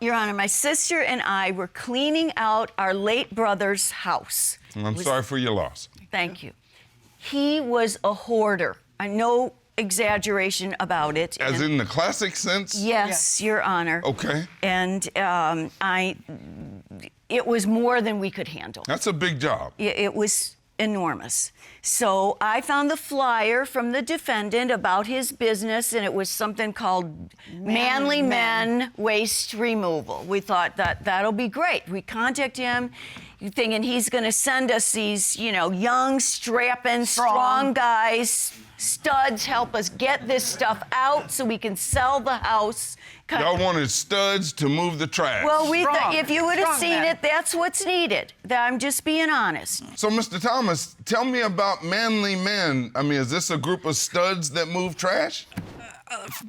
Your Honor, my sister and I were cleaning out our late brother's house. I'm sorry for your loss. Thank you. He was a hoarder. No exaggeration about it. As in the classic sense? Yes, Your Honor. Okay. And it was more than we could handle. That's a big job. It was enormous. So I found the flyer from the defendant about his business, and it was something called Manly Men Waste Removal. We thought that'll be great. We contact him, thinking he's going to send us these, young, strapping, strong guys, studs, help us get this stuff out so we can sell the house. Y'all wanted studs to move the trash. Well, if you would have seen it, that's what's needed. I'm just being honest. So, Mr. Thomas, tell me about Manly Men. I mean, is this a group of studs that move trash?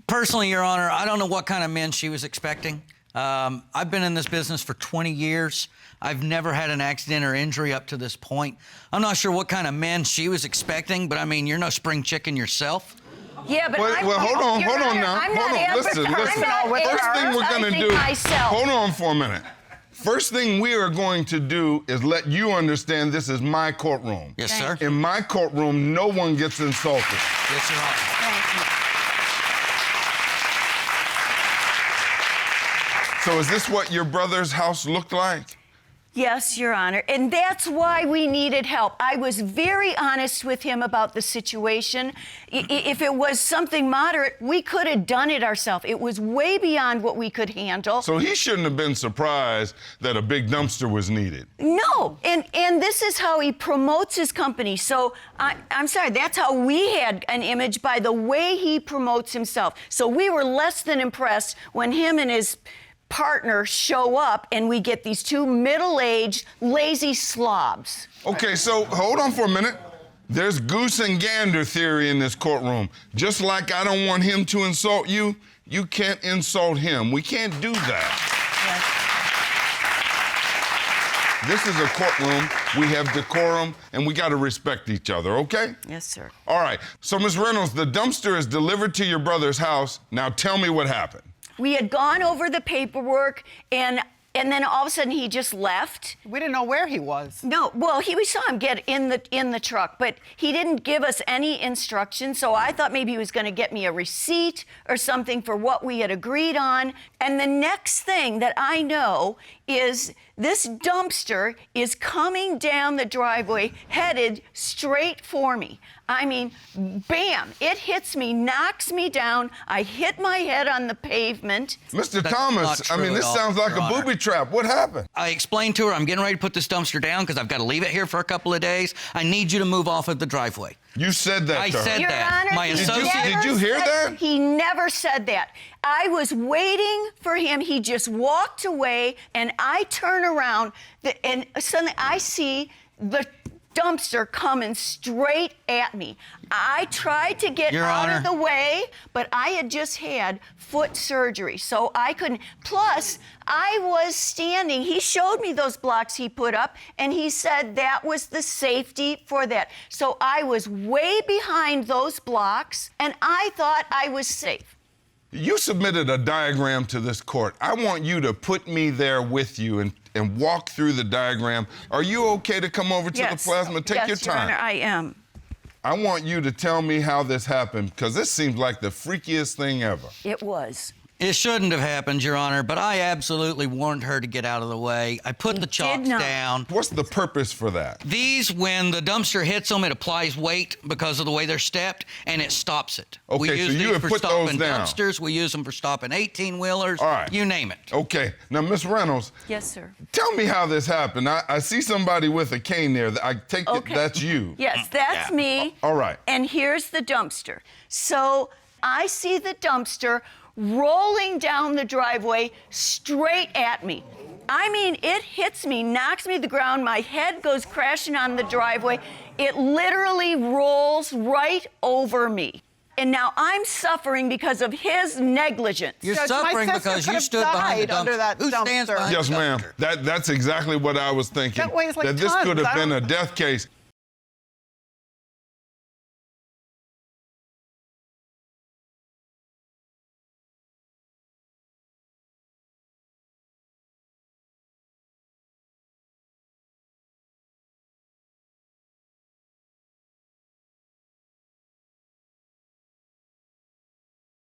Personally, Your Honor, I don't know what kind of men she was expecting. I've been in this business for 20 years. I've never had an accident or injury up to this point. I'm not sure what kind of men she was expecting, but I mean, you're no spring chicken yourself. Yeah, but well, hold on now. Listen. First thing we're gonna do. Hold on for a minute. First thing we are going to do is let you understand this is my courtroom. Yes, sir. In my courtroom, no one gets insulted. Yes, Your Honor. Thank you. So is this what your brother's house looked like? Yes, Your Honor, and that's why we needed help. I was very honest with him about the situation. If it was something moderate, we could have done it ourselves. It was way beyond what we could handle. So he shouldn't have been surprised that a big dumpster was needed. No, and this is how he promotes his company. So I'm sorry, that's how we had an image by the way he promotes himself. So we were less than impressed when him and his partner show up and we get these two middle-aged, lazy slobs. Okay, so hold on for a minute. There's goose and gander theory in this courtroom. Just like I don't want him to insult you, you can't insult him. We can't do that. Yes. This is a courtroom. We have decorum, and we got to respect each other, okay? Yes, sir. All right. So, Ms. Reynolds, the dumpster is delivered to your brother's house. Now tell me what happened. We had gone over the paperwork, and then all of a sudden he just left. We didn't know where he was. No, well, we saw him get in the truck, but he didn't give us any instructions, so I thought maybe he was going to get me a receipt or something for what we had agreed on. And the next thing that I know is this dumpster is coming down the driveway, headed straight for me. I mean, bam, it hits me, knocks me down. I hit my head on the pavement. Mr. Thomas, I mean, this sounds like a booby trap. What happened? I explained to her I'm getting ready to put this dumpster down because I've got to leave it here for a couple of days. I need you to move off of the driveway. You said that I to her. said Your that. Honor, My he associate. Did you hear that? He never said that. I was waiting for him. He just walked away, and I turn around, and suddenly I see the dumpster coming straight at me. I tried to get out of the way, but I had just had foot surgery, so I couldn't. Plus, I was standing. He showed me those blocks he put up, and he said that was the safety for that. So I was way behind those blocks, and I thought I was safe. You submitted a diagram to this court. I want you to put me there with you and walk through the diagram. Are you okay to come over to the plasma? Take your time. Your Honor, I am. I want you to tell me how this happened, because this seems like the freakiest thing ever. It was. It shouldn't have happened, Your Honor, but I absolutely warned her to get out of the way. I put the chalks down. What's the purpose for that? These, when the dumpster hits them, it applies weight because of the way they're stepped, and it stops it. Okay, we use so you these have for put those stopping down. dumpsters. We use them for stopping 18-wheelers. All right. You name it. Okay. Now, Miss Reynolds. Yes, sir. Tell me how this happened. I see somebody with a cane there. I take it that's you. Yes, that's me. All right. And here's the dumpster. So I see the dumpster rolling down the driveway straight at me. I mean, it hits me, knocks me to the ground. My head goes crashing on the driveway. It literally rolls right over me. And now I'm suffering because of his negligence. You're Judge, suffering because you stood behind the dumpster. under that Who stands dumpster? behind Yes, the ma'am. dumpster? That's exactly what I was thinking. That weighs like this tons. could have been a death case.